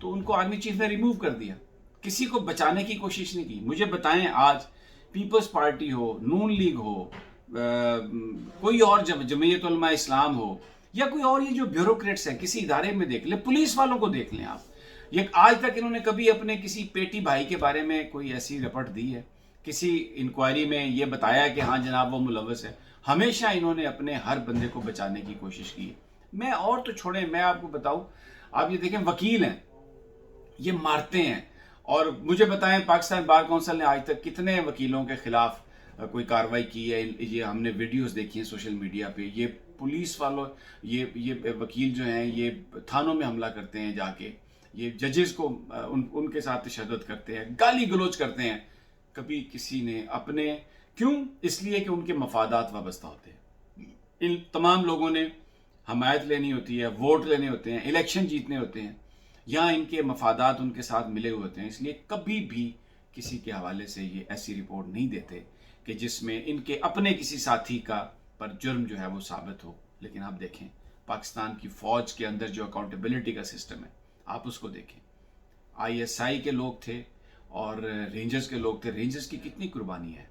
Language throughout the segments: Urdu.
تو ان کو آرمی چیف نے ریموو کر دیا. کسی کو بچانے کی کوشش نہیں کی. مجھے بتائیں آج پیپلز پارٹی ہو, نون لیگ ہو, کوئی اور جمعیت علماء اسلام ہو, یا کوئی اور یہ جو بیوروکریٹس ہیں کسی ادارے میں دیکھ لیں, پولیس والوں کو دیکھ لیں آپ, یہ آج تک انہوں نے کبھی اپنے کسی پیٹی بھائی کے بارے میں کوئی ایسی رپورٹ دی ہے؟ کسی انکوائری میں یہ بتایا کہ ہاں جناب وہ ملوث ہے؟ ہمیشہ انہوں نے اپنے ہر بندے کو بچانے کی کوشش کی. میں اور تو چھوڑیں, میں آپ کو بتاؤں, آپ یہ دیکھیں وکیل ہیں, یہ مارتے ہیں. اور مجھے بتائیں پاکستان بار کونسل نے آج تک کتنے وکیلوں کے خلاف کوئی کارروائی کی ہے؟ یہ ہم نے ویڈیوز دیکھی ہیں سوشل میڈیا پہ. یہ پولیس والوں, یہ وکیل جو ہیں یہ تھانوں میں حملہ کرتے ہیں جا کے, یہ ججز کو ان کے ساتھ تشدد کرتے ہیں, گالی گلوچ کرتے ہیں. کبھی کسی نے اپنے, کیوں؟ اس لیے کہ ان کے مفادات وابستہ ہوتے ہیں. ان تمام لوگوں نے حمایت لینی ہوتی ہے, ووٹ لینے ہوتے ہیں, الیکشن جیتنے ہوتے ہیں, یا ان کے مفادات ان کے ساتھ ملے ہوئے ہوتے ہیں. اس لیے کبھی بھی کسی کے حوالے سے یہ ایسی رپورٹ نہیں دیتے کہ جس میں ان کے اپنے کسی ساتھی کا پر جرم جو ہے وہ ثابت ہو. لیکن آپ دیکھیں پاکستان کی فوج کے اندر جو اکاؤنٹیبلٹی کا سسٹم ہے, آپ اس کو دیکھیں. آئی ایس آئی کے لوگ تھے اور رینجرز کے لوگ تھے. رینجرز کی کتنی قربانی ہے,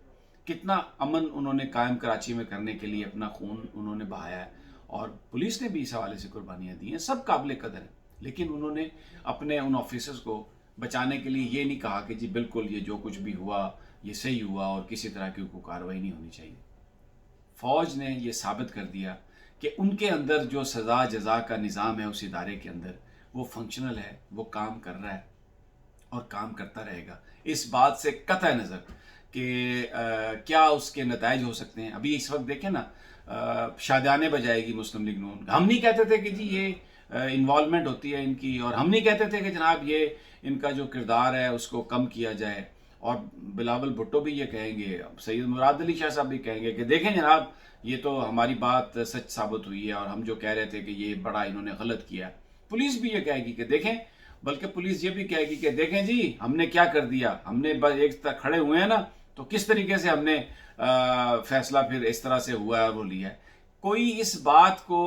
کتنا امن انہوں نے قائم کراچی میں کرنے کے لیے اپنا خون انہوں نے بہایا ہے, اور پولیس نے بھی اس حوالے سے قربانیاں دی ہیں. سب قابل قدر ہیں, لیکن انہوں نے اپنے ان آفیسرز کو بچانے کے لیے یہ نہیں کہا کہ جی بالکل یہ جو کچھ بھی ہوا یہ صحیح ہوا اور کسی طرح کی کوئی کارروائی نہیں ہونی چاہیے. فوج نے یہ ثابت کر دیا کہ ان کے اندر جو سزا جزا کا نظام ہے اس ادارے کے اندر وہ فنکشنل ہے, وہ کام کر رہا ہے اور کام کرتا رہے گا. اس بات سے قطع نظر کہ کیا اس کے نتائج ہو سکتے ہیں. ابھی اس وقت دیکھیں نا, شادیانے بجائے گی مسلم لیگ نون. ہم نہیں کہتے تھے کہ جی یہ انوالومنٹ ہوتی ہے ان کی, اور ہم نہیں کہتے تھے کہ جناب یہ ان کا جو کردار ہے اس کو کم کیا جائے. اور بلاول بھٹو بھی یہ کہیں گے, سید مراد علی شاہ صاحب بھی کہیں گے کہ دیکھیں جناب یہ تو ہماری بات سچ ثابت ہوئی ہے, اور ہم جو کہہ رہے تھے کہ یہ بڑا انہوں نے غلط کیا. پولیس بھی یہ کہے گی کہ دیکھیں, بلکہ پولیس یہ بھی کہے گی کہ دیکھیں جی ہم نے کیا کر دیا, ہم نے بس ایک طرح کھڑے ہوئے ہیں نا, تو کس طریقے سے ہم نے فیصلہ پھر اس طرح سے ہوا ہے وہ لیا ہے. کوئی اس بات کو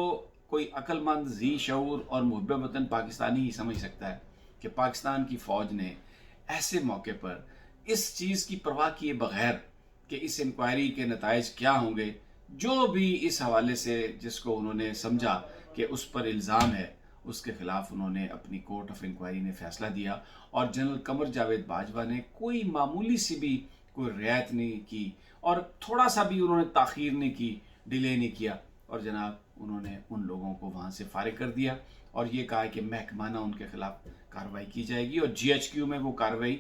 کوئی عقل مند ذی شعور اور محب وطن پاکستانی ہی سمجھ سکتا ہے کہ پاکستان کی فوج نے ایسے موقع پر اس چیز کی پرواہ کیے بغیر کہ اس انکوائری کے نتائج کیا ہوں گے, جو بھی اس حوالے سے جس کو انہوں نے سمجھا کہ اس پر الزام ہے اس کے خلاف انہوں نے اپنی کورٹ آف انکوائری نے فیصلہ دیا. اور جنرل قمر جاوید باجوہ نے کوئی معمولی سی بھی کوئی رعایت نہیں کی, اور تھوڑا سا بھی انہوں نے تاخیر نہیں کی, ڈیلے نہیں کیا, اور جناب انہوں نے ان لوگوں کو وہاں سے فارغ کر دیا اور یہ کہا کہ محکمانہ ان کے خلاف کارروائی کی جائے گی اور جی ایچ کیو میں وہ کارروائی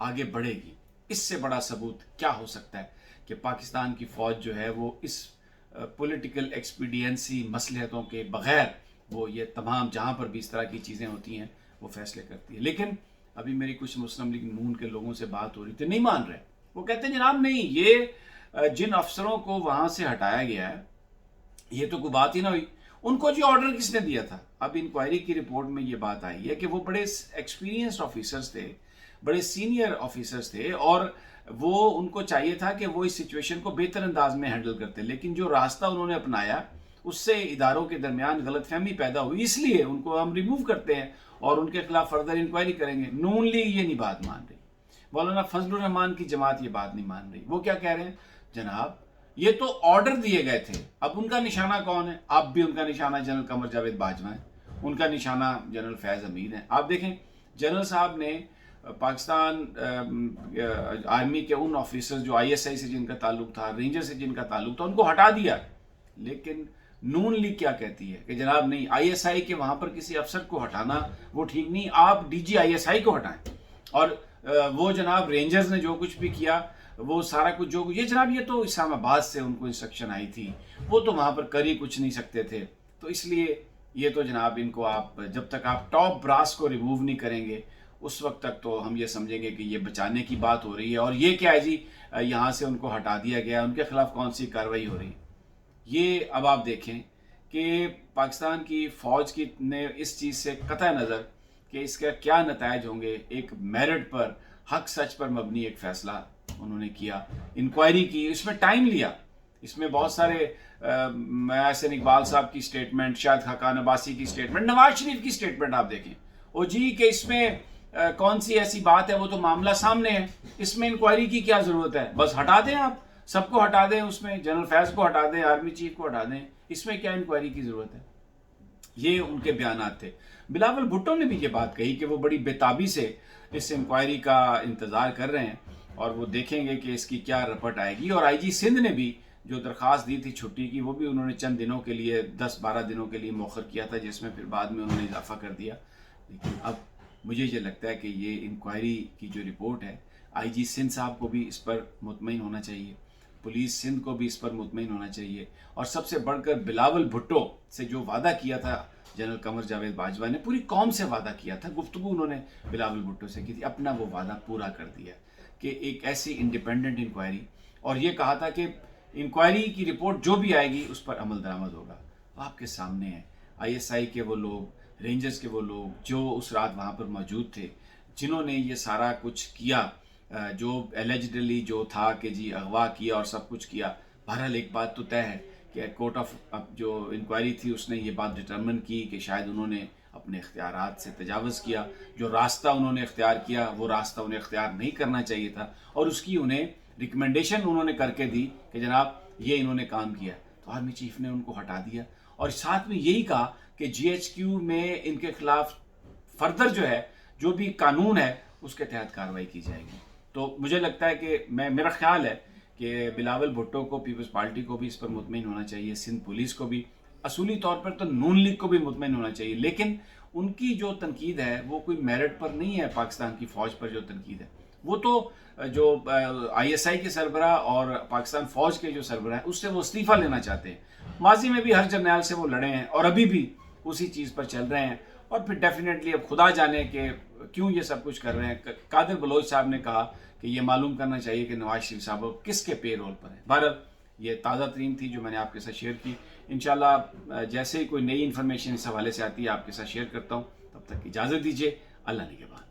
آگے بڑھے گی. اس سے بڑا ثبوت کیا ہو سکتا ہے کہ پاکستان کی فوج جو ہے وہ اس پولیٹیکل ایکسپیڈینسی مصلحتوں کے بغیر وہ یہ تمام جہاں پر بھی اس طرح کی چیزیں ہوتی ہیں وہ فیصلے کرتی ہے. لیکن ابھی میری کچھ مسلم لیگ نون کے لوگوں سے بات ہو رہی تھی, نہیں مان رہے. وہ کہتے ہیں جناب نہیں, یہ جن افسروں کو وہاں سے ہٹایا گیا ہے یہ تو کوئی بات ہی نہ ہوئی, ان کو جو آرڈر کس نے دیا تھا. اب انکوائری کی رپورٹ میں یہ بات آئی ہے کہ وہ بڑے ایکسپیرینسڈ آفیسرز تھے, بڑے سینئر آفیسرز تھے, اور وہ ان کو چاہیے تھا کہ وہ اس سچویشن کو بہتر انداز میں ہینڈل کرتے, لیکن جو راستہ انہوں نے اپنایا اس سے اداروں کے درمیان غلط فہمی پیدا ہوئی, اس لیے ان کو ہم ریموو کرتے ہیں اور ان کے خلاف فردر انکوائری کریں گے. نون لیگ یہ نہیں بات مان رہی, مولانا فضل الرحمان کی جماعت یہ بات نہیں مان رہی. وہ کیا کہہ رہے ہیں, جناب یہ تو آرڈر دیے گئے تھے, اب ان کا نشانہ کون ہے؟ اب بھی ان کا نشانہ جنرل قمر جاوید باجوہ ہے, ان کا نشانہ جنرل فیض حمید ہے. آپ دیکھیں جنرل صاحب نے پاکستان آرمی کے ان آفیسر جو آئی ایس آئی سے جن کا تعلق تھا, رینجر سے جن کا تعلق تھا, ان کو ہٹا دیا. لیکن نون لیگ کیا کہتی ہے کہ جناب نہیں, آئی ایس آئی کے وہاں پر کسی افسر کو ہٹانا وہ ٹھیک نہیں, آپ D G I S I کو ہٹائیں. اور وہ جناب رینجرز نے جو کچھ بھی کیا وہ سارا کچھ جو یہ جناب یہ تو اسلام آباد سے ان کو انسٹرکشن آئی تھی, وہ تو وہاں پر کر ہی کچھ نہیں سکتے تھے. تو اس لیے یہ تو جناب ان کو آپ جب تک آپ ٹاپ براس کو ریموو نہیں کریں گے اس وقت تک تو ہم یہ سمجھیں گے کہ یہ بچانے کی بات ہو رہی ہے, اور یہ کیا ہے جی یہاں سے ان کو ہٹا دیا گیا, ان کے خلاف کون سی کارروائی ہو رہی ہے. یہ اب آپ دیکھیں کہ پاکستان کی فوج کی نے اس چیز سے قطع نظر کہ اس کا کیا نتائج ہوں گے, ایک میرٹ پر حق سچ پر مبنی ایک فیصلہ انہوں نے کیا, انکوائری کی, اس میں ٹائم لیا, اس میں بہت سارے محسن اقبال صاحب کی سٹیٹمنٹ, شاہد خاقان عباسی کی سٹیٹمنٹ, نواز شریف کی سٹیٹمنٹ آپ دیکھیں, او جی کہ اس میں کون سی ایسی بات ہے، وہ تو معاملہ سامنے ہے، اس میں انکوائری کی کیا ضرورت ہے، بس ہٹا دیں، آپ سب کو ہٹا دیں، اس میں جنرل فیض کو ہٹا دیں، آرمی چیف کو ہٹا دیں، اس میں کیا انکوائری کی ضرورت ہے۔ یہ ان کے بیانات تھے۔ بلاول بھٹو نے بھی یہ بات کہی کہ وہ بڑی بےتابی سے اس انکوائری کا انتظار کر رہے ہیں اور وہ دیکھیں گے کہ اس کی کیا رپورٹ آئے گی، اور آئی جی سندھ نے بھی جو درخواست دی تھی چھٹی کی، وہ بھی انہوں نے چند دنوں کے لیے 10-12 دنوں کے لیے مؤخر کیا تھا، جس میں پھر بعد میں انہوں نے اضافہ کر دیا۔ لیکن اب مجھے یہ لگتا ہے کہ یہ انکوائری کی جو رپورٹ ہے، آئی جی سندھ صاحب کو بھی اس پر مطمئن ہونا چاہیے، پولیس سندھ کو بھی اس پر مطمئن ہونا چاہیے، اور سب سے بڑھ کر بلاول بھٹو سے جو وعدہ کیا تھا جنرل قمر جاوید باجوہ نے، پوری قوم سے وعدہ کیا تھا، گفتگو انہوں نے بلاول بھٹو سے کی تھی، اپنا وہ وعدہ پورا کر دیا کہ ایک ایسی انڈیپینڈنٹ انکوائری، اور یہ کہا تھا کہ انکوائری کی رپورٹ جو بھی آئے گی اس پر عمل درآمد ہوگا۔ آپ کے سامنے ہے آئی ایس آئی کے وہ لوگ، رینجرز کے وہ لوگ جو اس رات وہاں پر موجود تھے، جنہوں نے یہ سارا کچھ کیا، جو ایلیجڈلی جو تھا کہ جی اغوا کیا اور سب کچھ کیا۔ بہرحال ایک بات تو طے ہے کہ کورٹ آف جو انکوائری تھی اس نے یہ بات ڈٹرمن کی کہ شاید انہوں نے اپنے اختیارات سے تجاوز کیا، جو راستہ انہوں نے اختیار کیا وہ راستہ انہیں اختیار نہیں کرنا چاہیے تھا، اور اس کی انہیں ریکمنڈیشن انہوں نے کر کے دی کہ جناب یہ انہوں نے کام کیا، تو آرمی چیف نے ان کو ہٹا دیا، اور ساتھ میں یہی کہا کہ جی ایچ کیو میں ان کے خلاف فردر جو ہے، جو بھی قانون ہے اس کے تحت کارروائی کی جائے گی۔ تو مجھے لگتا ہے کہ میرا خیال ہے کہ بلاول بھٹو کو، پیپلز پارٹی کو بھی اس پر مطمئن ہونا چاہیے، سندھ پولیس کو بھی، اصولی طور پر تو نون لیگ کو بھی مطمئن ہونا چاہیے، لیکن ان کی جو تنقید ہے وہ کوئی میرٹ پر نہیں ہے، پاکستان کی فوج پر جو تنقید ہے وہ تو جو آئی ایس آئی کے سربراہ اور پاکستان فوج کے جو سربراہ ہیں اس سے وہ استعفیٰ لینا چاہتے ہیں۔ ماضی میں بھی ہر جرنیل سے وہ لڑے ہیں اور ابھی بھی اسی چیز پر چل رہے ہیں، اور پھر ڈیفینیٹلی اب خدا جانے کہ کیوں یہ سب کچھ کر رہے ہیں۔ قادر بلوچ صاحب نے کہا کہ یہ معلوم کرنا چاہیے کہ نواز شریف صاحب کس کے پے رول پر ہیں۔ بہرحال یہ تازہ ترین تھی جو میں نے آپ کے ساتھ شیئر کی، انشاءاللہ جیسے ہی کوئی نئی انفارمیشن اس حوالے سے آتی ہے آپ کے ساتھ شیئر کرتا ہوں۔ تب تک اجازت دیجیے، اللہ نگہبان۔